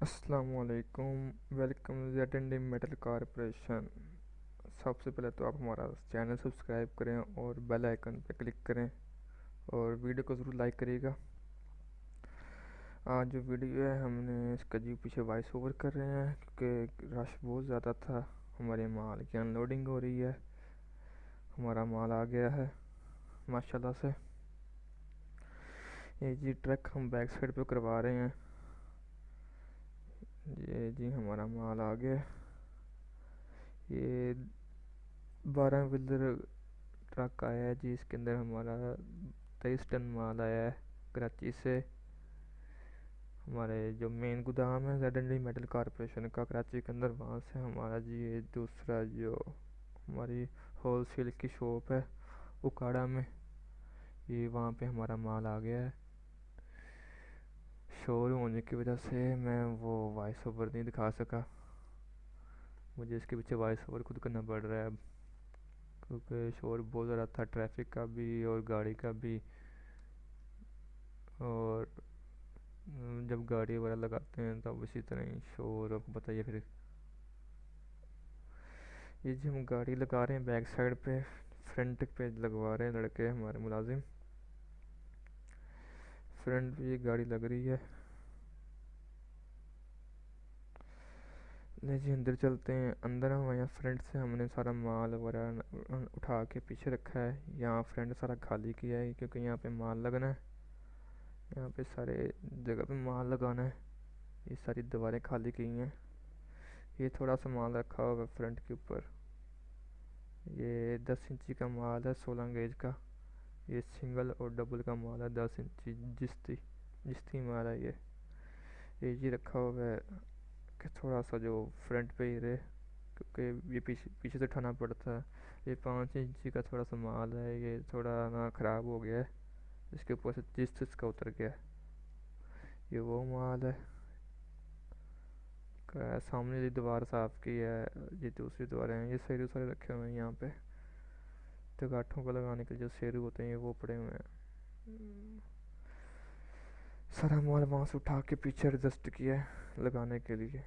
अस्सलामुअलैकुम। Welcome Z and metal corporation. सबसे पहले तो आप हमारा चैनल सब्सक्राइब करें और बेल आइकन पर क्लिक करें और वीडियो को ज़रूर लाइक करिएगा। आज जो वीडियो है हमने इसका जी पीछे वॉइस ओवर कर रहे हैं क्योंकि रश बहुत ज़्यादा था। हमारे माल की अनलोडिंग हो रही है। हमारा माल आ गया है माशाल्लाह से। ये जी ट्रक हम बैक साइड पे करवा रहे हैं। ये जी हमारा माल आ गया। ये 12 व्हीलर ट्रक आया है जी। इसके अंदर हमारा 23 टन माल आया है कराची से। हमारे जो मेन गोदाम है Z and D metal corporation का कराची के अंदर, वहाँ से हमारा जी ये दूसरा जो हमारी होल सेल की शॉप है उकाड़ा में, ये वहाँ पे हमारा माल आ गया है। शोरूम होने की वजह से मैं वो वॉइस ओवर नहीं दिखा सका। मुझे इसके पीछे वॉइस ओवर खुद करना पड़ रहा है अब, क्योंकि शोर बहुत ज़्यादा था, ट्रैफिक का भी और गाड़ी का भी। और जब गाड़ी वगैरह लगाते हैं तब इसी तरह ही शोर, आपको बताइए फिर। ये जी हम गाड़ी लगा रहे हैं बैक साइड पे, फ्रंट पे लगवा रहे हैं लड़के हमारे मुलाजिम। फ्रंट पे ये गाड़ी लग रही है। ले जी अंदर चलते हैं। अंदर हम यहाँ फ्रंट से हमने सारा माल वगैरह उठा के पीछे रखा है। यहाँ फ्रंट सारा खाली किया है क्योंकि यहाँ पे माल लगना है। यहाँ पे सारे जगह पे माल लगाना है। ये सारी दीवारें खाली की हैं। ये थोड़ा सा माल रखा हुआ है फ्रंट के ऊपर। ये 10 इंची का माल है, 16 गेज का। ये सिंगल और डबल का माल है, 10 इंची जिस्ती जिस्ती माल है ये जी रखा हुआ है कि थोड़ा सा जो फ्रंट पे ही रहे, क्योंकि ये पीछे पीछे से उठाना पड़ता है। ये 5 इंची का थोड़ा सा माल है, ये थोड़ा ना ख़राब हो गया है, इसके ऊपर से जिस्त इसका उतर गया है। ये वो माल है। सामने ये दीवार साफ़ की है, ये दूसरी दीवारें हैं। ये सेरू सारे रखे हुए हैं यहाँ पे, तो गाठों को लगाने के लिए जो सेरू होते हैं ये वो पड़े हुए हैं। सारा माल वहाँ से उठा के पीछे एडजस्ट किया है लगाने के लिए।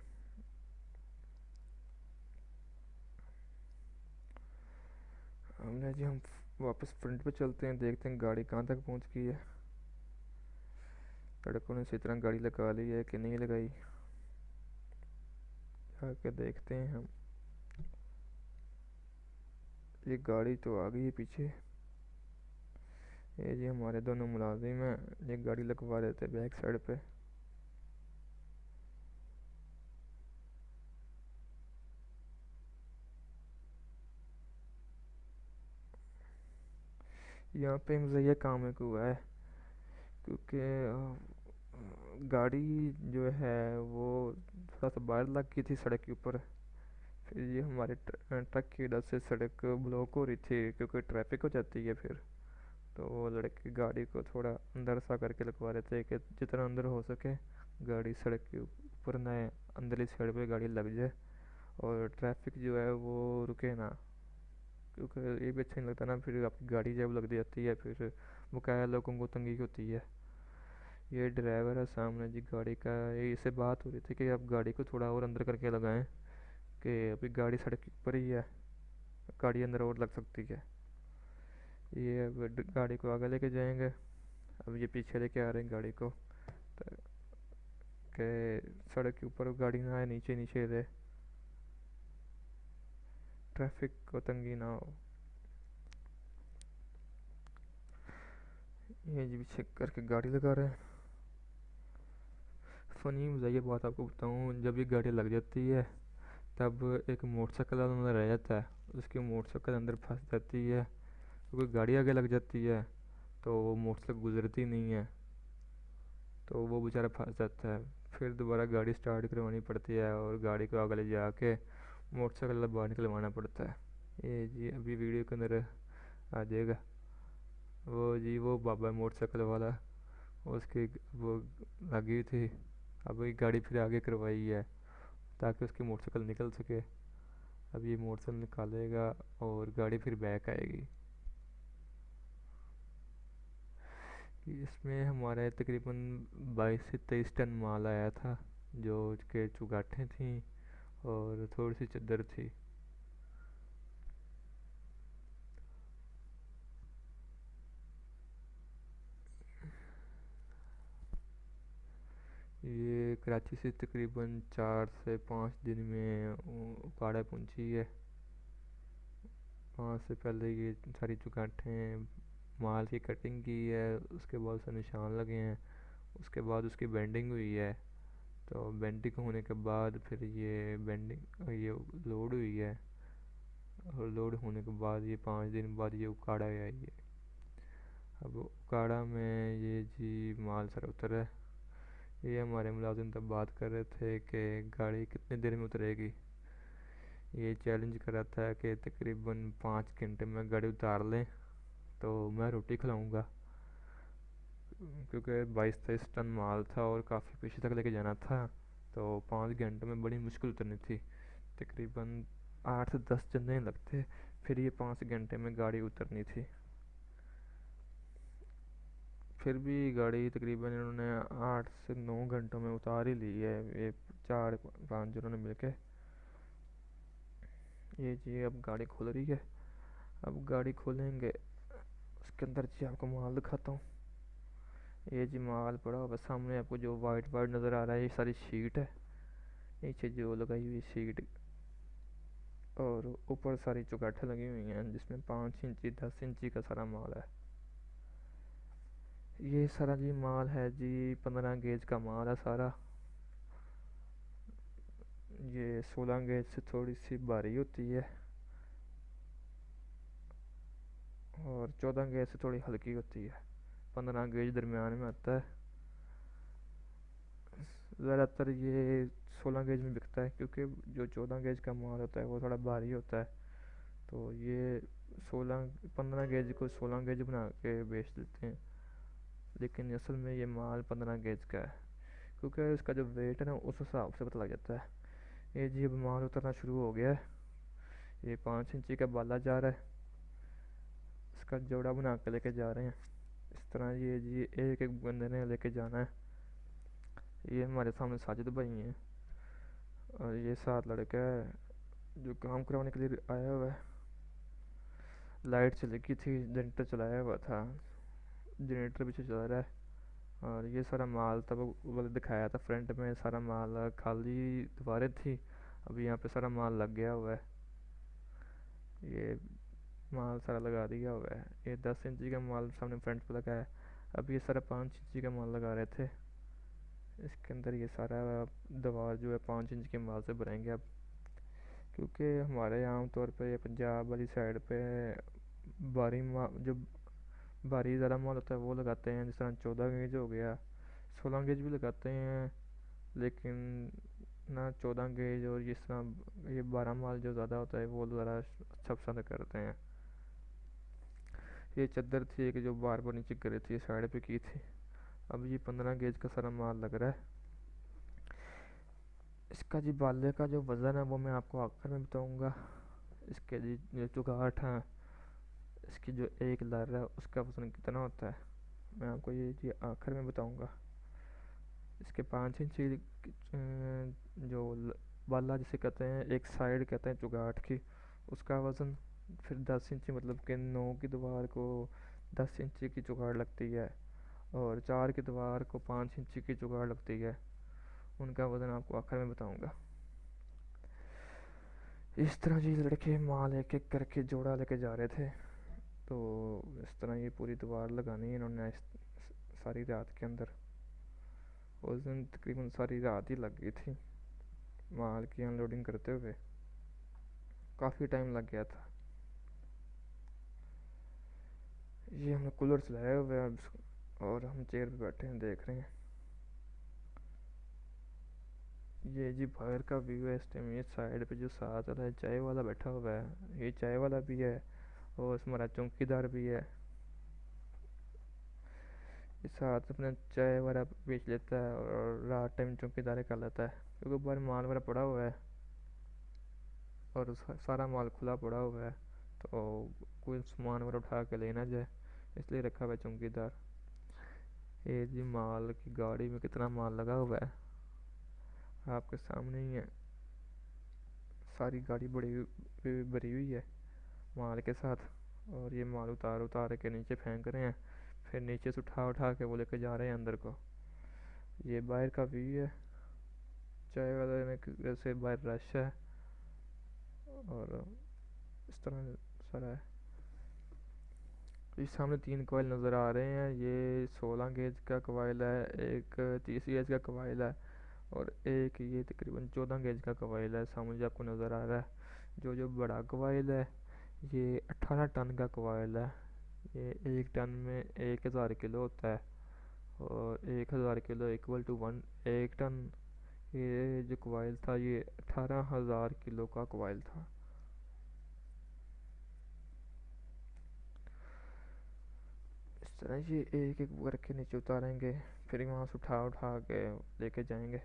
हमने जी हम वापस फ्रंट पे चलते हैं, देखते हैं गाड़ी कहाँ तक पहुँच गई है। लड़कों ने इसी तरह गाड़ी लगा ली है कि नहीं लगाई, जाके देखते हैं हम। ये गाड़ी तो आ गई है पीछे। ये जी हमारे दोनों मुलाजिम हैं, ये गाड़ी लगवा रहे थे बैक साइड पे। यहाँ पे मुझे ये काम एक हुआ है क्योंकि गाड़ी जो है वो थोड़ा सा बाहर लग गई थी सड़क के ऊपर। फिर ये हमारे ट्रक की वजह से सड़क ब्लॉक हो रही थी क्योंकि ट्रैफिक हो जाती है फिर। तो वो लड़के गाड़ी को थोड़ा अंदर सा करके लगवा रहे थे कि जितना अंदर हो सके गाड़ी सड़क के ऊपर ना आए, अंदरली साइड पे गाड़ी लग जाए और ट्रैफिक जो है वो रुके ना। क्योंकि ये भी अच्छा नहीं लगता ना, फिर आपकी गाड़ी जब लग जाती है फिर बकाया लोगों को तंगी होती है। ये ड्राइवर है सामने जी गाड़ी का, ये इससे बात हो रही थी कि आप गाड़ी को थोड़ा और अंदर करके लगाएं कि अभी गाड़ी सड़क के ऊपर ही है, गाड़ी अंदर और लग सकती है। ये अब गाड़ी को आगे लेके जाएंगे। अब ये पीछे लेके आ रहे हैं गाड़ी को कि सड़क के ऊपर गाड़ी ना आए, नीचे नीचे रहे, ट्रैफिक को तंगी ना हो। ये जी पीछे करके गाड़ी लगा रहे हैं। फ़नी मज़ाहिया बात आपको बताऊँ, जब ये गाड़ी लग जाती है तब एक मोटरसाइकिल वाला अंदर रह जाता है, उसकी मोटरसाइकिल अंदर फंस जाती है क्योंकि गाड़ी आगे लग जाती है तो वो मोटरसाइकिल गुजरती नहीं है, तो वो बेचारा फंस जाता है। फिर दोबारा गाड़ी स्टार्ट करवानी पड़ती है और गाड़ी को आगे ले जाके मोटरसाइकिल बाहर निकलवाना पड़ता है। ये जी अभी वीडियो के अंदर आ जाएगा। वो जी वो बाबा मोटरसाइकिल वाला, उसकी वो लगी थी। अब ये गाड़ी फिर आगे करवाई है ताकि उसकी मोटरसाइकिल निकल सके। अब ये मोटरसाइकिल निकालेगा और गाड़ी फिर बैक आएगी। इसमें हमारा तकरीबन 22 से 23 टन माल आया था जो के चुगाठें थी और थोड़ी सी चादर थी। ये कराची से तकरीबन 4 से 5 दिन में उकाड़ा पहुंची है। वहाँ से पहले ये सारी चुगाठें माल की कटिंग की है, उसके बाद उसे निशान लगे हैं, उसके बाद उसकी बेंडिंग हुई है। तो बेंडिंग होने के बाद फिर ये बेंडिंग ये लोड हुई है, और लोड होने के बाद ये 5 दिन बाद ये उकाड़ा है ये। अब उकाड़ा में ये जी माल सर उतरा है। ये हमारे मुलाजिम तब बात कर रहे थे कि गाड़ी कितनी देर में उतरेगी। ये चैलेंज कर रहा था कि तकरीबन 5 घंटे में गाड़ी उतार लें तो मैं रोटी खिलाऊंगा, क्योंकि 22-23 टन माल था और काफ़ी पीछे तक लेके जाना था। तो 5 घंटे में बड़ी मुश्किल उतरनी थी, तकरीबन 8 से 10 जने लगते, फिर ये 5 घंटे में गाड़ी उतरनी थी। फिर भी गाड़ी तकरीबन इन्होंने 8 से 9 घंटों में उतार ही ली है, ये 4-5 जनों ने मिलके। ये जी अब गाड़ी खुल रही है। अब गाड़ी खोलेंगे, उसके अंदर जी आपको माल दिखाता हूँ। ये जी माल पड़ा हुआ सामने आपको, जो वाइट वाइट नज़र आ रहा है ये सारी शीट है, नीचे जो लगाई हुई शीट, और ऊपर सारी चौगाठें लगी हुई हैं जिसमें 5 इंची 10 इंची का सारा माल है। ये सारा जी माल है जी 15 गेज का माल है सारा। ये 16 गेज से थोड़ी सी भारी होती है और 14 गेज से थोड़ी हल्की होती है। 15 गेज दरमियान में आता है। ज़्यादातर ये 16 गेज में बिकता है, क्योंकि जो 14 गेज का माल होता है वो थोड़ा भारी होता है। तो ये 15 गेज को 16 गेज बना के बेच देते हैं, लेकिन असल में ये माल 15 गेज का है, क्योंकि इसका जो वेट है ना उस हिसाब से पता लग जाता है। ये जी अब माल उतरना शुरू हो गया है। ये 5 इंची का बाला जा रहा है, इसका जोड़ा बना के लेके जा रहे हैं इस तरह। ये जी एक एक बंदे ने लेके जाना है। ये हमारे सामने साजिद भाई हैं, और ये 7 लड़का है जो काम करवाने के लिए आया हुआ है। लाइट चली गई थी, जनरेटर चलाया हुआ था, जनरेटर पीछे चला रहा है। और ये सारा माल तब वो दिखाया था फ्रंट में, सारा माल खाली दीवारें थी, अभी यहाँ पे सारा माल लग गया हुआ है। ये माल सारा लगा दिया हुआ है। ये 10 इंची का माल सामने फ्रंट पे लगा है, अब ये सारा 5 इंची का माल लगा रहे थे। इसके अंदर ये सारा दीवार जो है 5 इंच के माल से बनाएंगे अब, क्योंकि हमारे यहाँ आमतौर पे ये पंजाब वाली साइड पे जो भारी ज़्यादा माल होता है वो लगाते हैं, जिस तरह 14 गेज हो गया, 16 गेज भी लगाते हैं, लेकिन ना 14 गेज और जिस तरह ये 12 माल जो ज़्यादा होता है वो ज़रा अच्छा पसंद करते हैं। ये चादर थी एक जो बार बार नीचे गिरी थी, साइड पे की थी। अब ये 15 गेज का सारा माल लग रहा है। इसका जी बाले का जो वज़न है वो मैं आपको आखिर में बताऊंगा। इसके जी जो चुगाठ है, इसकी जो एक लर है उसका वज़न कितना होता है मैं आपको ये जी आखिर में बताऊंगा। इसके 5 इंची जो बाला जिसे कहते हैं, एक साइड कहते हैं चुगाठ की, उसका वज़न। फिर 10 इंची मतलब कि 9 की दीवार को 10 इंची की चुगाड़ लगती है, और 4 की दीवार को 5 इंची की चुगाड़ लगती है। उनका वज़न आपको आखिर में बताऊंगा। इस तरह जी लड़के माल एक एक करके जोड़ा लेके जा रहे थे। तो इस तरह ये पूरी दीवार लगानी है इन्होंने सारी रात के अंदर। उस दिन तकरीबन सारी रात ही लग गई थी माल की अनलोडिंग करते हुए, काफ़ी टाइम लग गया था। ये हमने कूलर चलाया हुआ है और हम चेयर पे बैठे हैं देख रहे हैं। ये जी बाहर का व्यू है इस टाइम। ये साइड पे जो साथ वाला है चाय वाला बैठा हुआ है, ये चाय वाला भी है और हमारा चौकीदार भी है। ये साथ अपना चाय वगैरह बेच लेता है और रात टाइम चौकीदारी कर लेता है, क्योंकि बाहर माल वगैरह पड़ा हुआ है और सारा माल खुला पड़ा हुआ है, तो कोई सामान वगैरह उठा के ले ना जाए, इसलिए रखा हुआ है चौकीदार। ये जी माल की गाड़ी में कितना माल लगा हुआ है। आपके सामने ही है। सारी गाड़ी भरी हुई है माल के साथ। और ये माल उतार उतार के नीचे फेंक रहे हैं, फिर नीचे से उठा उठा के वो लेके जा रहे हैं अंदर को। ये बाहर का व्यू है। चाय वाले में वैसे बाहर रश है और इस तरह सारा है। इस सामने 3 कॉइल नज़र आ रहे हैं। ये 16 गेज का कॉइल है, एक 30 गेज का कॉइल है और एक ये तकरीबन 14 गेज का कॉइल है। सामने जो आपको नज़र आ रहा है, जो बड़ा कॉइल है ये 18 टन का कॉइल है। ये 1 टन में 1000 किलो होता है और 1000 किलो इक्वल टू 1 टन। ये जो कॉइल था ये 18,000 किलो का कॉइल था। इस तरह ये एक एक करके नीचे उतारेंगे, फिर वहाँ से उठा उठा के लेके जाएंगे।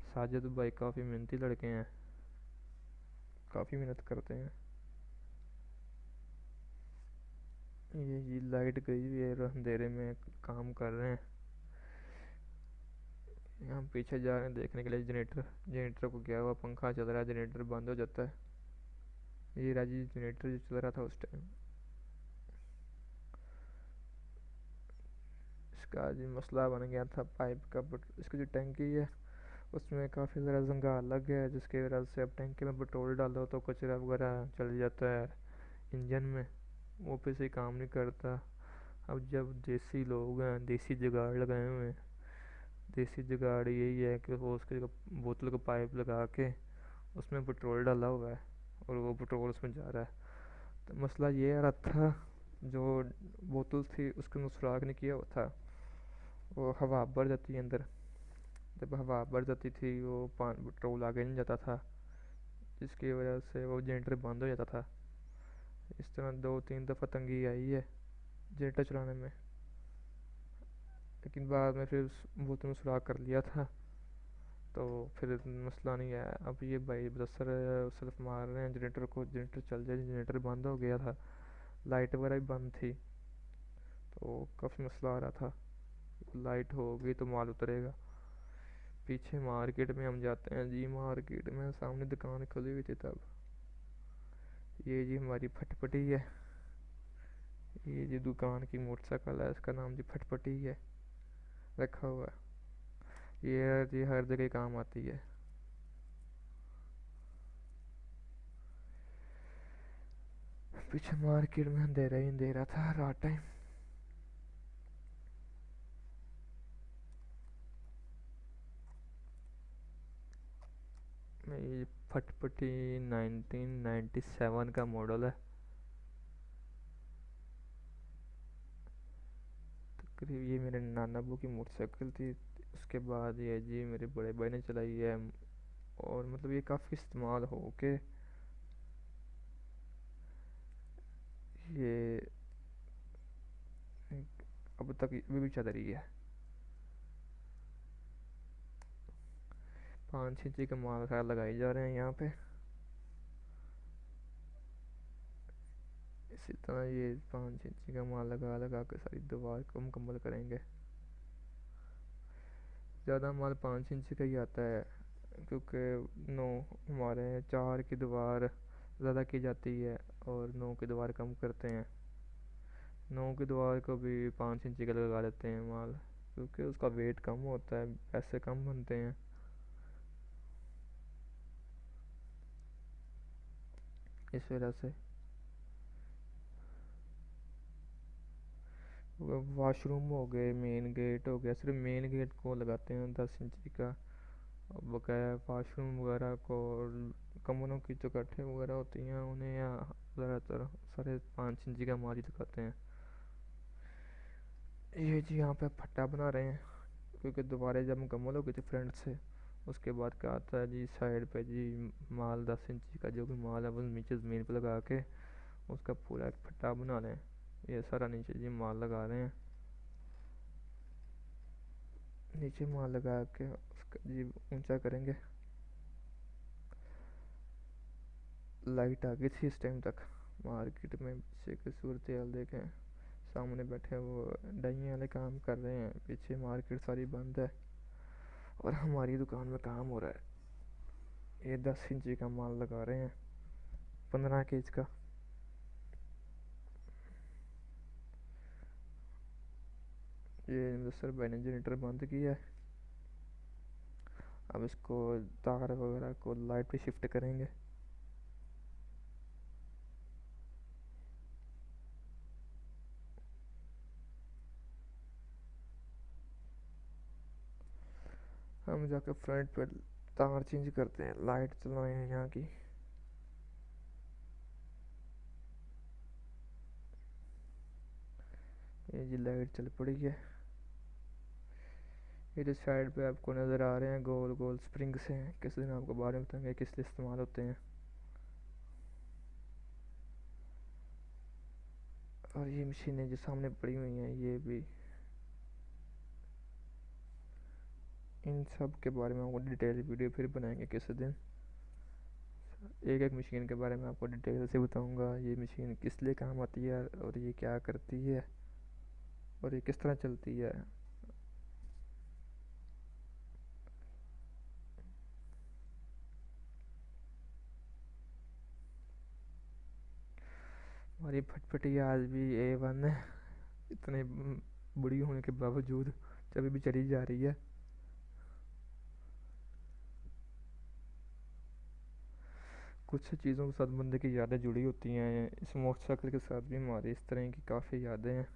साजिद भाई काफ़ी मेहनती लड़के हैं, काफ़ी मेहनत करते हैं। ये लाइट गई हुई है, अंधेरे में काम कर रहे हैं। हम पीछे जा रहे हैं देखने के लिए। जनरेटर को गया हुआ, पंखा चल रहा है, जनरेटर बंद हो जाता है। ये राजी जनरेटर जो चल रहा था उस टाइम। इसका जो मसला बन गया था पाइप का, बट इसकी जो टैंकी है उसमें काफ़ी ज़्यादा जंगाल लग गया है, जिसकी वजह से अब टैंकी में पेट्रोल डालो तो कचरा वगैरह चल जाता है इंजन में, वो फिर से काम नहीं करता। अब जब देसी लोग हैं, देसी जुगाड़ लगाए हुए हैं। देसी जुगाड़ यही है कि वो उसके बोतल का पाइप लगा के उसमें पेट्रोल डाला हुआ है और वो पेट्रोल उसमें जा रहा है। तो मसला ये आ रहा था, जो बोतल थी उसके अंदर सुराख नहीं किया हुआ था, वो हवा भर जाती है अंदर। जब हवा भर जाती थी वो पेट्रोल आगे नहीं जाता था, जिसकी वजह से वो जनरेटर बंद हो जाता था। इस तरह 2-3 दफ़ा तंगी आई है जनरेटर चलाने में, लेकिन बाद में फिर उस बोतल में सुराख कर लिया था तो फिर मसला नहीं आया। अब ये भाई ब्रसर सिर्फ मार रहे हैं जनरेटर को, जनरेटर चल जाए। जनरेटर बंद हो गया था, लाइट वगैरह भी बंद थी, तो काफ़ी मसला आ रहा था। लाइट होगी तो माल उतरेगा। पीछे मार्केट में हम जाते हैं जी। मार्केट में सामने दुकान खुली हुई थी तब। ये जी हमारी फटपटी है। ये जी दुकान की मोटरसाइकिल है, इसका नाम जी फटपटी है रखा हुआ है। ये जी हर जगह काम आती है। पीछे मार्केट में अंधेरा ही अंधेरा था रात टाइम। ये फटपटी 1997 का मॉडल है तकरीब। ये मेरे नाना अब्बू की मोटरसाइकिल थी। उसके बाद ये जी मेरे बड़े भाई ने चलाई है, और मतलब ये काफ़ी इस्तेमाल हो के ये अब तक अभी भी चल रही है। 5 इंची के माल खैर लगाए जा रहे हैं यहाँ पे। इसी तरह ये 5 इंची का माल लगा लगा के सारी दीवार को मुकम्मल करेंगे। ज़्यादा माल 5 इंची का ही आता है, क्योंकि 9 हमारे 4 की दीवार ज़्यादा की जाती है और 9 की दीवार कम करते हैं। 9 की दीवार को भी 5 इंची का लगा देते हैं माल, क्योंकि उसका वेट कम होता है, पैसे कम बनते हैं इस वजह से। वॉशरूम हो गए, मेन गेट हो गया, सिर्फ मेन गेट को लगाते हैं 10 इंची का। अब बकाया वॉशरूम वगैरह को और कमरों की जो कट्ठे वगैरह होती हैं उन्हें यहाँ ज़्यादातर सारे 5 इंची का माल ही लगाते हैं। ये जी यहाँ पे फट्टा बना रहे हैं, क्योंकि दोबारा जब मुकम्मल हो गई थी फ्रंट से, उसके बाद क्या आता है जी साइड पे जी माल 10 इंची का जो भी माल है वो नीचे ज़मीन पे लगा के उसका पूरा एक फट्टा बना लें। ये सारा नीचे जी माल लगा रहे हैं। नीचे माल लगा के उसका जी ऊंचा करेंगे। लाइट आ गई थी इस टाइम तक मार्केट में। पीछे की सूरत हाल देखें, सामने बैठे वो डाइंग वाले काम कर रहे हैं, पीछे मार्केट सारी बंद है और हमारी दुकान में काम हो रहा है। ये 10 इंची का माल लगा रहे हैं, 15 केज का। ये इन्वेस्टर भाई ने जनरेटर बंद किया है, अब इसको तार वगैरह को लाइट पे शिफ्ट करेंगे। हम जाकर फ्रंट पे तार चेंज करते हैं, लाइट चलाए हैं यहाँ की। ये जी लाइट चल पड़ी है। ये जो साइड पे आपको नज़र आ रहे हैं गोल गोल स्प्रिंग्स हैं, किसी दिन आपको बारे में बताएंगे किस लिए इस्तेमाल होते हैं। और ये मशीनें जो सामने पड़ी हुई हैं, ये भी, इन सब के बारे में आपको डिटेल वीडियो फिर बनाएंगे किसी दिन। एक एक मशीन के बारे में आपको डिटेल से बताऊंगा, ये मशीन किस लिए काम आती है और ये क्या करती है और ये किस तरह चलती है। हमारी फटफटी आज भी A1 है, इतने बुरी होने के बावजूद जब भी चली जा रही है। कुछ चीज़ों के साथ बंदे की यादें जुड़ी होती हैं, इस मोटरसाइकिल के साथ भी हमारी इस तरह की काफ़ी यादें हैं।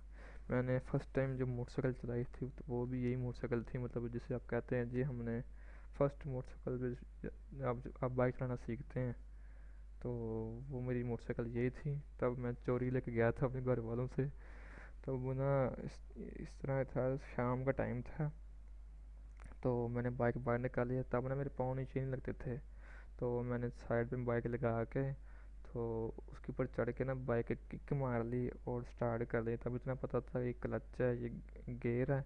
मैंने फ़र्स्ट टाइम जब मोटरसाइकिल चलाई थी तो वो भी यही मोटरसाइकिल थी, मतलब जिसे आप कहते हैं जी हमने फर्स्ट मोटरसाइकिल पे आप बाइक चलाना सीखते हैं, तो वो मेरी मोटरसाइकिल यही थी। तब मैं चोरी लेके गया था अपने घर वालों से। तब वो ना इस तरह था, शाम का टाइम था, तो मैंने बाइक बाहर निकाली। तब ना मेरे पाँव नीचे नहीं लगते थे, तो मैंने साइड में बाइक लगा के तो उसके ऊपर चढ़ के ना बाइक किक मार ली और स्टार्ट कर ली। तब इतना पता था ये क्लच है, ये गियर है,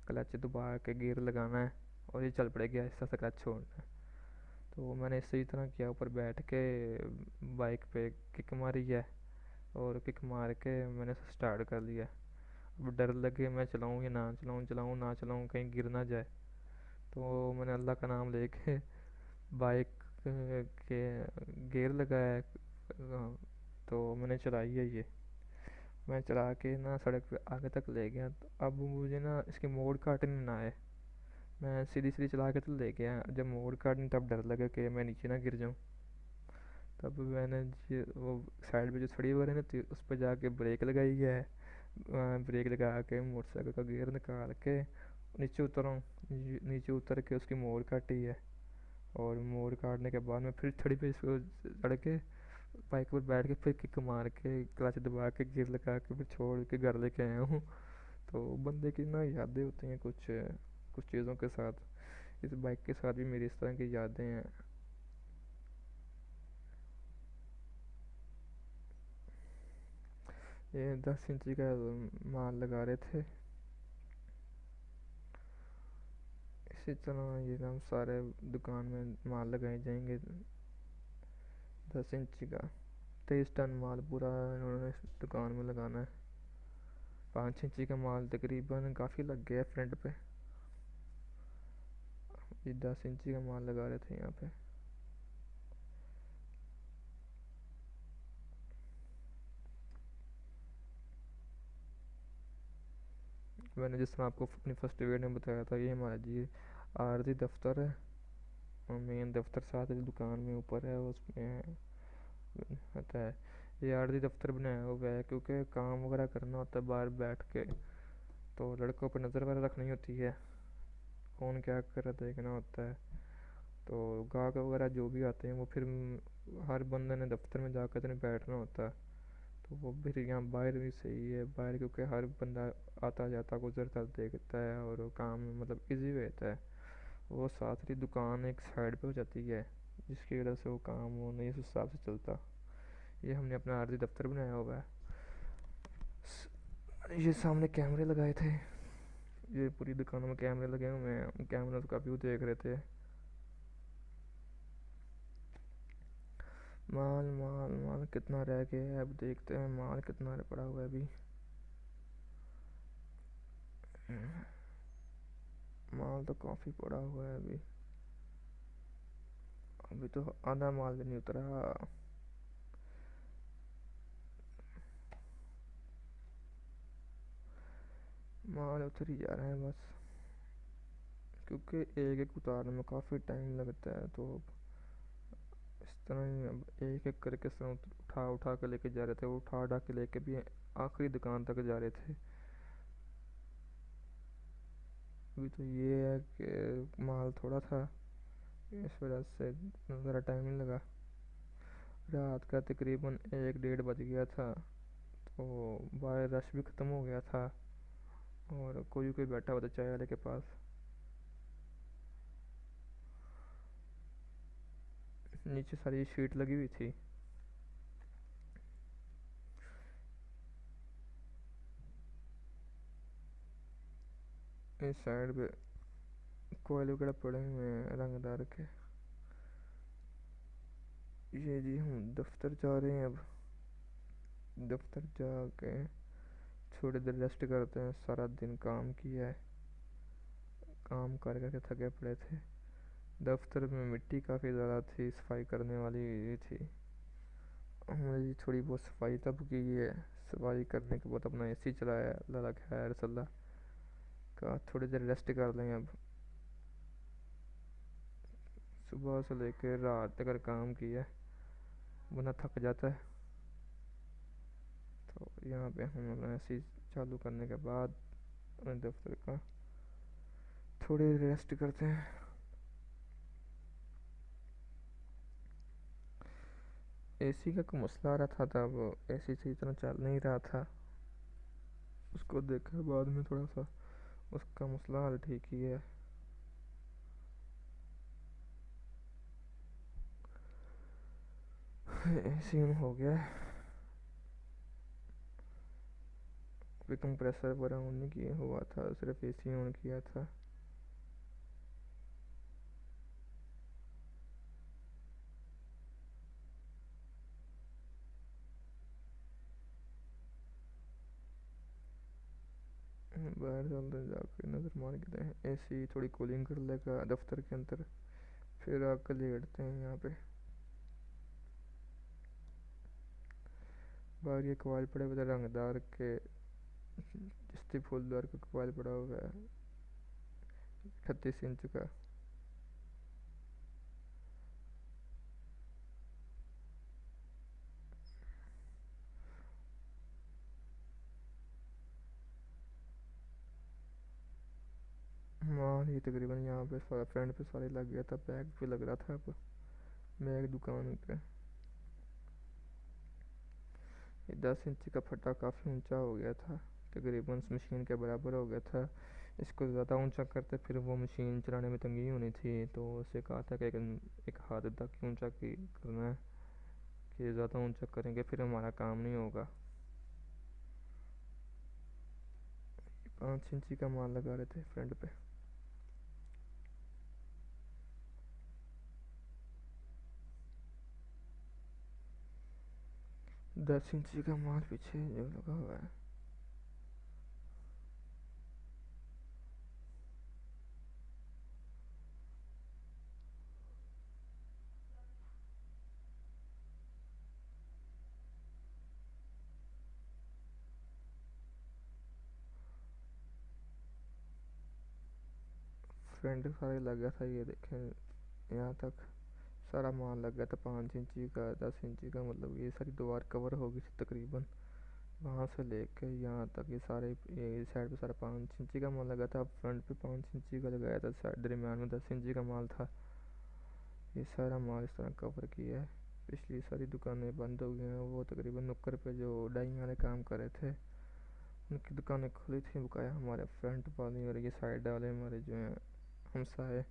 क्लच दबा के गियर लगाना है और ये चल पड़ेगा, ऐसा सा क्लच छोड़ना है। तो मैंने इसी तरह किया, ऊपर बैठ के बाइक पे किक मारी है और किक मार के मैंने स्टार्ट कर लिया। अब डर लगे मैं चलाऊँ या ना चलाऊँ, चलाऊँ ना चलाऊँ, कहीं गिर ना जाए। तो मैंने अल्लाह का नाम लेके बाइक के गियर लगाया, तो मैंने चलाई है ये। मैं चला के ना सड़क पे आगे तक ले गया, तो अब मुझे ना इसके मोड़ काटने ना आए। मैं सीधी सीधी चला के तो ले गया, जब मोड़ काटने तब डर लगा कि मैं नीचे ना गिर जाऊँ। तब मैंने वो साइड पे जो छड़ी वगैरह ना थी उस पर जाके ब्रेक लगाई है। ब्रेक लगा के मोटरसाइकिल का गियर निकाल के नीचे उतरा हूँ। नीचे उतर के उसकी मोड़ काटी है और मोड़ काटने के बाद मैं फिर छड़ी पे इसको चढ़ के बाइक पर बैठ के फिर किक मार के क्लच दबा के गियर लगा के फिर छोड़ के घर लेके आया हूँ। तो बंदे की ना यादें होती हैं कुछ कुछ चीज़ों के साथ। इस बाइक के साथ भी मेरी इस तरह की यादें हैं। ये 10 इंची का माल लगा रहे थे। इसी तरह ये हम सारे दुकान में माल लगाए जाएंगे। 10 इंची का 23 टन माल पूरा इन्होंने दुकान में लगाना है। 5 इंची का माल तकरीबन काफ़ी लग गया फ्रंट पे। ये 10 इंची का माल लगा रहे थे यहाँ पे। मैंने जिस तरह आपको अपनी फर्स्ट वीडियो में बताया था, ये हमारा जी आरजी दफ्तर है और मेन दफ्तर साथ ही दुकान में ऊपर है, उसमें होता है। ये आरजी दफ्तर बनाया हुआ है क्योंकि काम वगैरह करना होता है बाहर बैठ के, तो लड़कों पर नज़र वगैरह रखनी होती है, कौन क्या कर रहा देखना होता है। तो गाहक वगैरह जो भी आते हैं वो फिर हर बंदे ने दफ्तर में जाकर तो नहीं बैठना होता, तो वो फिर यहाँ बाहर भी सही है। बाहर क्योंकि हर बंदा आता जाता गुजरता देखता है और वो काम मतलब इजी रहता है। वो साथ ही दुकान एक साइड पे हो जाती है, जिसकी वजह से वो काम वो नहीं उस हिसाब से चलता। ये हमने अपना आरजी दफ्तर बनाया हुआ है। ये सामने कैमरे लगाए थे, ये पूरी दुकानों में कैमरे लगे हुए हैं, कैमरे का व्यू देख रहे थे। माल माल माल कितना रह गया है, अब देखते हैं माल कितना पड़ा हुआ है अभी। माल तो काफ़ी पड़ा हुआ है अभी। अभी तो आधा माल भी नहीं उतरा। माल उतर ही जा रहे हैं बस, क्योंकि एक एक उतारने में काफ़ी टाइम लगता है। तो अब इस तरह ही अब एक एक करके इस तरह उठा उठा के लेके जा रहे थे, वो उठा उठा के लेके भी आखिरी दुकान तक जा रहे थे। अभी तो ये है कि माल थोड़ा था, इस वजह से ज़रा टाइम नहीं लगा। रात का तकरीबन 1 डेढ़ बज गया था, तो बाहर रश भी ख़त्म हो गया था और कोई कोई बैठा हुआ था चाय वाले के पास। नीचे सारी शीट लगी हुई थी। इस साइड पे कोयले वगैरह पड़े हुए हैं रंगदार के। ये जी हम दफ्तर जा रहे हैं अब। दफ्तर जाके थोड़ी देर रेस्ट करते हैं, सारा दिन काम किया है, काम कर करके थके पड़े थे। दफ्तर में मिट्टी काफ़ी ज़्यादा थी, सफाई करने वाली ये थी। हमने जी थोड़ी बहुत सफाई तब की है। सफाई करने के बाद अपना एसी चलाया, अल्लाह ला खैर सल्ला का थोड़ी देर रेस्ट कर लें अब। सुबह से लेकर रात तक काम किया, बंदा थक जाता है। तो यहाँ पे हम अपना एसी चालू करने के बाद दफ्तर का थोड़ी रेस्ट करते हैं। एसी का कोई मसला आ रहा था, तब एसी सही तरह चल नहीं रहा था। उसको देखा बाद में, थोड़ा सा उसका मसला हल ठीक ही है। एसी ऑन हो गया है। अभी कंप्रेसर वगैरह ऑन नहीं किया हुआ था, सिर्फ एसी ऑन किया था। बाहर चलते जाकर नज़र मार के दें, एसी थोड़ी कूलिंग कर लेगा दफ्तर के अंदर, फिर आकर लेटते हैं यहाँ पे। बाहर ये कवाल पड़े हुए थे रंगदार के, जिसती फूलदार का कवाल पड़ा हुआ है 38 इंच का। माल ये तकरीबन यहाँ पे सारा फ्रंट पे सारे लग गया था, बैग पे लग रहा था। अब बैग दुकान पे ये 10 इंच का फटा काफ़ी ऊंचा हो गया था, तकरीबन मशीन के बराबर हो गया था। इसको ज़्यादा ऊंचा करते फिर वो मशीन चलाने में तंगी होनी थी, तो उसे कहा था कि एक हाथ तक ऊंचा की करना है, कि ज़्यादा ऊंचा करेंगे फिर हमारा काम नहीं होगा। 5 इंची का माल लगा रहे थे फ्रंट पे। 10 इंची का माल पीछे जो लगा हुआ है। फ्रंट सारे लग गया था, ये देखें यहाँ तक सारा माल लग गया था। 5 इंची का, 10 इंची का, मतलब ये सारी दीवार कवर हो गई थी तकरीबन। वहाँ से लेके यहाँ तक ये सारे, ये साइड पे सारा 5 इंची का माल लगा था। फ्रंट पे 5 इंची का लगाया था, साइड दरमियान में 10 इंची का माल था। ये सारा माल इस तरह कवर किया है। पिछली सारी दुकानें बंद हो गई हैं। वो तकरीबन नुक्कड़ पे जो डाई वाले काम कर रहे थे उनकी दुकानें खुली थी बकाया। हमारे फ्रंट वाली और ये साइड वाले हमारे जो हैं हमसाए,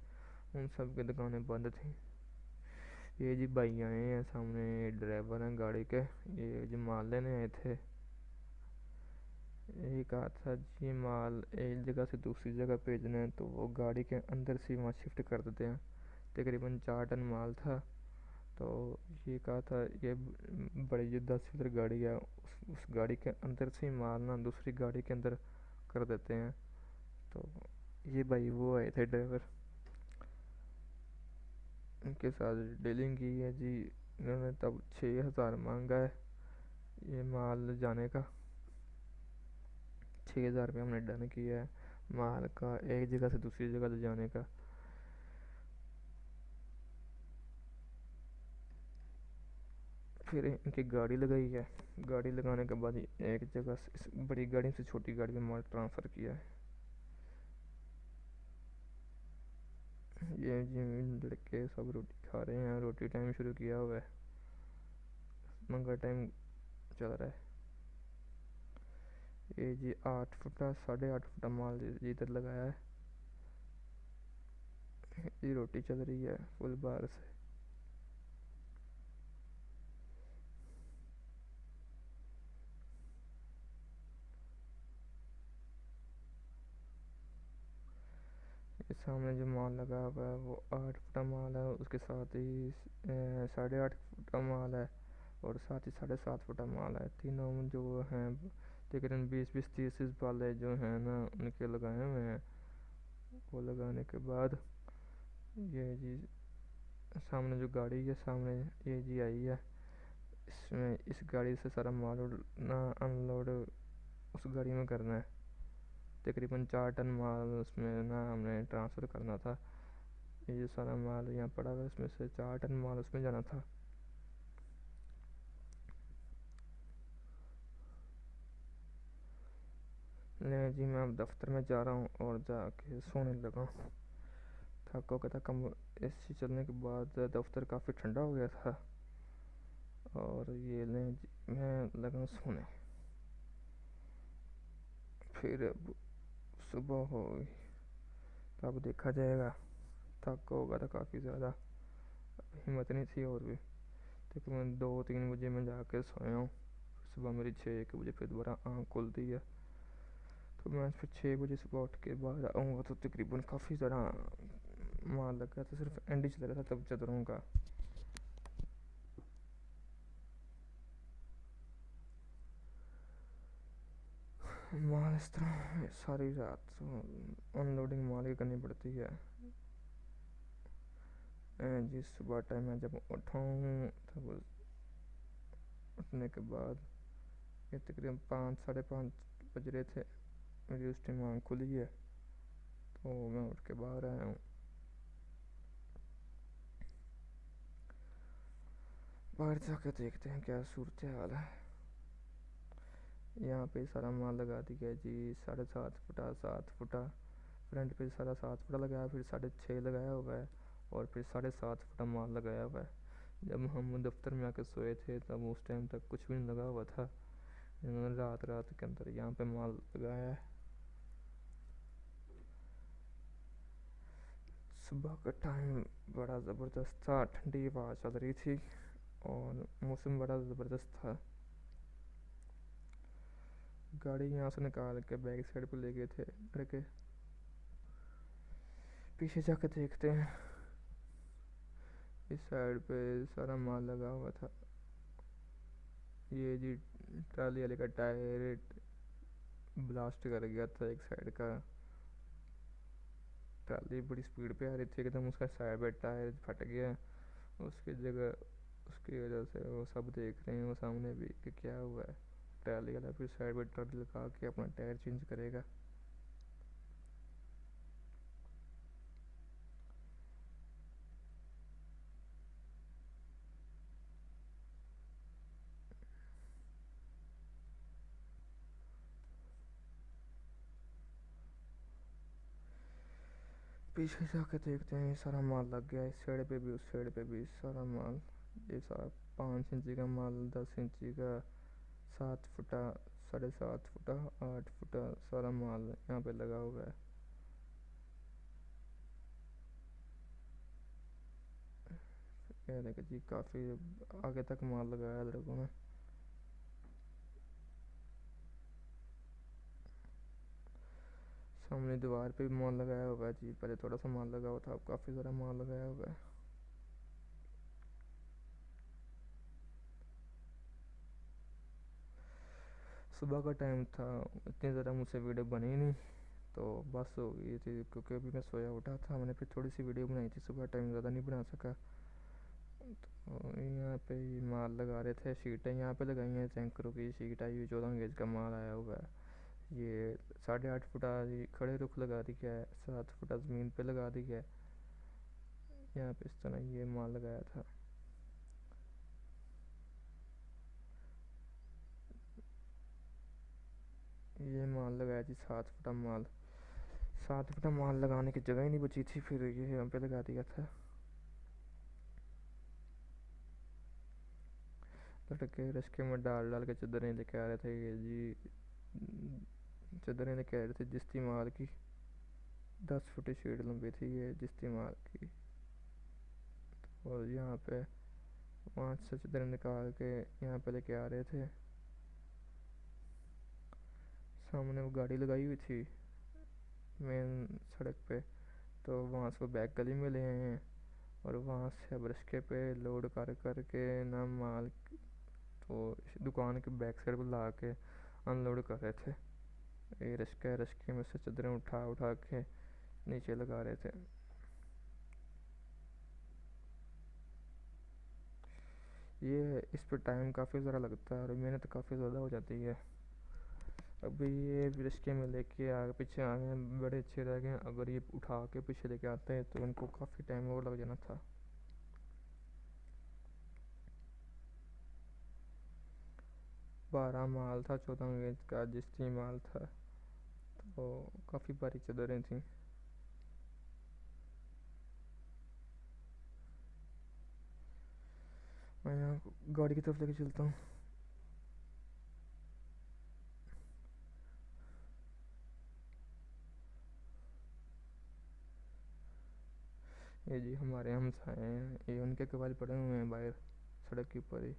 उन सब की दुकानें बंद थी। ये जी भाई आए हैं सामने, ड्राइवर हैं गाड़ी के, ये जो माल लेने आए थे। यही कहा था जी माल एक जगह से दूसरी जगह भेजना है, तो वो गाड़ी के अंदर से वहाँ शिफ्ट कर देते हैं। तकरीबन 4 टन माल था, तो ये कहा था ये बड़ी जो 10 सीटर गाड़ी है, उस गाड़ी के अंदर से ही माल ना दूसरी गाड़ी के अंदर कर देते हैं। तो ये भाई वो आए थे ड्राइवर, उनके साथ डीलिंग की है जी। इन्होंने तब 6,000 मांगा है ये माल जाने का। 6,000 रुपये हमने डन किया है माल का, एक जगह से दूसरी जगह ले जाने का। फिर इनकी गाड़ी लगाई है, गाड़ी लगाने के बाद एक जगह से इस बड़ी गाड़ी से छोटी गाड़ी में माल ट्रांसफ़र किया है। ये जी लड़के सब रोटी खा रहे हैं, रोटी टाइम शुरू किया हुआ है, मंगा टाइम चल रहा है। ये जी 8 फुटा 8.5 फुटा माल इधर लगाया है, ये रोटी चल रही है फुल बार से। ये सामने जो माल लगा हुआ है वो 8 फुटा माल है, उसके साथ ही 8.5 फुटा माल है, और साथ ही 7.5 फुटा माल है। तीनों में जो हैं तकरीबन 20-20 30 वाले जो हैं ना उनके लगाए हुए हैं। वो लगाने के बाद ये जी सामने जो गाड़ी है सामने ये जी आई है, इसमें इस गाड़ी से सारा माल ना अनलोड उस गाड़ी में करना है। तकरीबन 4 टन माल उसमें ना हमने ट्रांसफ़र करना था। ये जो सारा माल यहाँ पड़ा हुआ है इसमें से 4 टन माल उसमें जाना था। नहीं जी मैं अब दफ्तर में जा रहा हूँ और जाके सोने लगा हूँ। थक हो गया था, कम एसी चलने के बाद दफ्तर काफ़ी ठंडा हो गया था। और ये नहीं जी मैं लगा सोने। फिर अब सुबह हो गई तब देखा जाएगा। थक होगा था काफ़ी ज़्यादा, हिम्मत नहीं थी और भी। तकरीबन 2-3 बजे मैं जाके सोया हूँ। सुबह मेरी 6-1 बजे फिर दोबारा आँख खुलती है। तो मैं फिर 6 बजे सुबह उठ के बाहर आऊँगा तो तकरीबन काफ़ी ज़्यादा माल लग गया था, सिर्फ एंड ही चल रहा था तब चदरों का। माल इस तरह सारी रात अनलोडिंग माल ही करनी पड़ती है। जिस सुबह टाइम मैं जब उठाऊँ तब उठने के बाद ये तकरीबन 5-5:30 बज रहे थे, मेरी उस टाइम आँख खुली है। तो मैं उठ के बाहर आया हूँ। बाहर जाके देखते हैं क्या सूरत हाल है। यहाँ पे सारा माल लगा दिया जी 7.5 फुटा 7 फुटा। फ्रंट पे सारा 7 फुटा लगाया, फिर 6.5 लगाया हुआ है, और फिर 7.5 फुटा माल लगाया हुआ है। जब हम दफ्तर में आके सोए थे तब उस टाइम तक कुछ भी नहीं लगा हुआ था। इन्होंने रात रात के अंदर यहाँ पे माल लगाया है। सुबह का टाइम बड़ा ज़बरदस्त था, ठंडी हवा चल रही थी और मौसम बड़ा ज़बरदस्त था। गाड़ी यहाँ से निकाल के बैक साइड पे ले गए थे लड़के। पीछे जाके देखते हैं, इस साइड पे सारा माल लगा हुआ था। ये जी ट्राली वाले का टायर ब्लास्ट कर गया था एक साइड का। ट्राली बड़ी स्पीड पे आ रही थी, एकदम उसका साइड पे टायर फट गया। उसकी जगह उसकी वजह से वो सब देख रहे हैं वो सामने भी कि क्या हुआ है। ट्राली वाला फिर साइड पे ट्राली लगा के अपना टायर चेंज करेगा। पीछे जाके देखते हैं सारा माल लग गया, इस साइड पे भी उस साइड पे भी सारा माल। ये सारा 5 इंची का माल, 10 इंची का, 7 फुटा 7.5 फुटा 8 फुटा सारा माल यहाँ पे लगा हुआ है। ये देखो जी काफ़ी आगे तक माल लगाया लड़कों ने। सामने दीवार पे भी माल लगाया हुआ है जी, पहले थोड़ा सा माल लगा हुआ था, अब काफ़ी ज़्यादा माल लगाया हुआ है। सुबह का टाइम था, इतनी ज़्यादा मुझसे वीडियो बनी नहीं, तो बस हो गई थी, क्योंकि अभी मैं सोया उठा था, मैंने फिर थोड़ी सी वीडियो बनाई थी सुबह टाइम, ज़्यादा नहीं बना सका। तो यहाँ पे ये माल लगा रहे थे, शीटें यहाँ पे लगाई हैं, टैंकरों की शीट आई हुई, 14 गेज का माल आया हुआ है। ये 8.5 फुटा खड़े रुख लगा दी है, 7 फुटा ज़मीन पे लगा दी है। यहाँ पे इस तरह ये माल लगाया था। ये माल लगाया जी 7 फुटा माल। 7 फुटा माल लगाने की जगह ही नहीं बची थी, फिर ये यहाँ पे लगा दिया था। लड़के रश्के में डाल डाल के चदरें लेके आ रहे थे ये जी, चदरें लेके आ रहे थे जिस्ती माल की। 10 फुट शीट लंबी थी ये जिस्ती माल की। और यहाँ पे 5 से चदरें निकाल के यहाँ पे लेके आ रहे थे। सामने वो गाड़ी लगाई हुई थी मेन सड़क पे, तो वहाँ से वो बैक गली में ले आए हैं, और वहाँ से अब रश्के पे लोड कर कर के ना माल तो दुकान के बैक साइड पर ला के अनलोड कर रहे थे। ये रश्के में से चदरें उठा उठा के नीचे लगा रहे थे। ये इस पर टाइम काफ़ी ज़्यादा लगता है और मेहनत काफ़ी ज़्यादा हो जाती है। अभी ये रिश्के में लेके आगे पीछे आ गए, बड़े अच्छे रह गए। अगर ये उठा के पीछे लेके आते हैं तो इनको काफ़ी टाइम और लग जाना था। 12 माल था, 14 गेज का जिस्ती माल था, तो काफ़ी भारी चदरें थी। मैं यहाँ गाड़ी की तरफ लेके चलता हूँ। ये जी हमारे हमसाए हैं, ये उनके कबाल पड़े हुए हैं बाहर सड़क के ऊपर ही।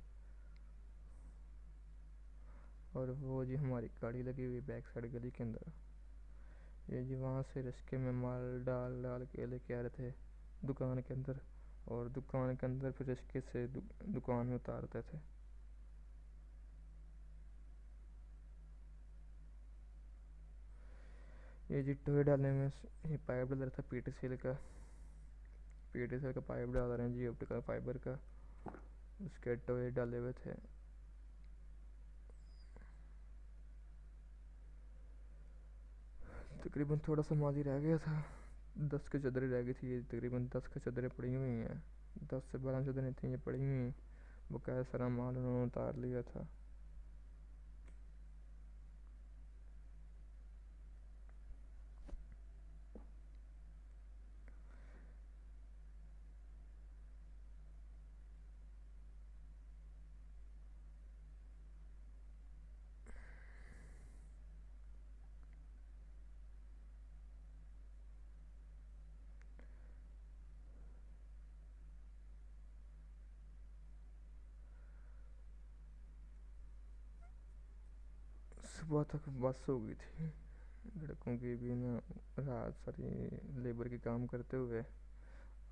और वो जी हमारी गाड़ी लगी हुई बैक साइड गली के अंदर। ये जी वहाँ से रिश्के में माल डाल डाल के लेके आ रहे थे दुकान के अंदर, और दुकान के अंदर फिर रिश्के से दुकान में उतारते थे। ये जी टोए डालने में ये पाइप डाल रहा था पीटीसीएल का पाइप डाल रहे हैं जी, ऑप्टिकल फाइबर का, उसके टोए डाले हुए थे। तकरीबन थोड़ा सा माल ही रह गया था, 10 की चदरें रह गई थी। ये तकरीबन 10 की चदरें पड़ी हुई हैं, 10 से 12 चदरें थी ये पड़ी हुई। बकाया सारा माल उन्होंने उतार लिया था। सुबह तक बस हो गई थी लड़कों की भी ना, रात सारी लेबर की काम करते हुए।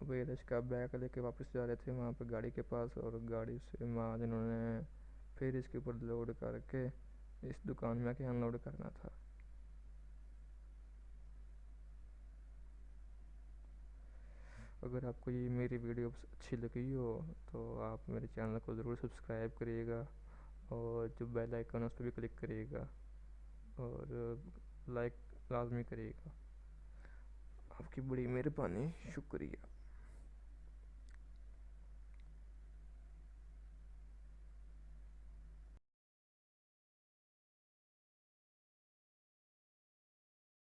अब ये रिश्का बैग लेके वापस जा रहे थे वहाँ पे गाड़ी के पास, और गाड़ी से माल इन्होंने फिर इसके ऊपर लोड करके इस दुकान में आके अनलोड करना था। अगर आपको ये मेरी वीडियो अच्छी लगी हो तो आप मेरे चैनल को ज़रूर सब्सक्राइब करिएगा, और जो बेल आइकन है उस पर भी क्लिक करिएगा, और लाइक लाजमी करिएगा। आपकी बड़ी मेहरबानी, शुक्रिया।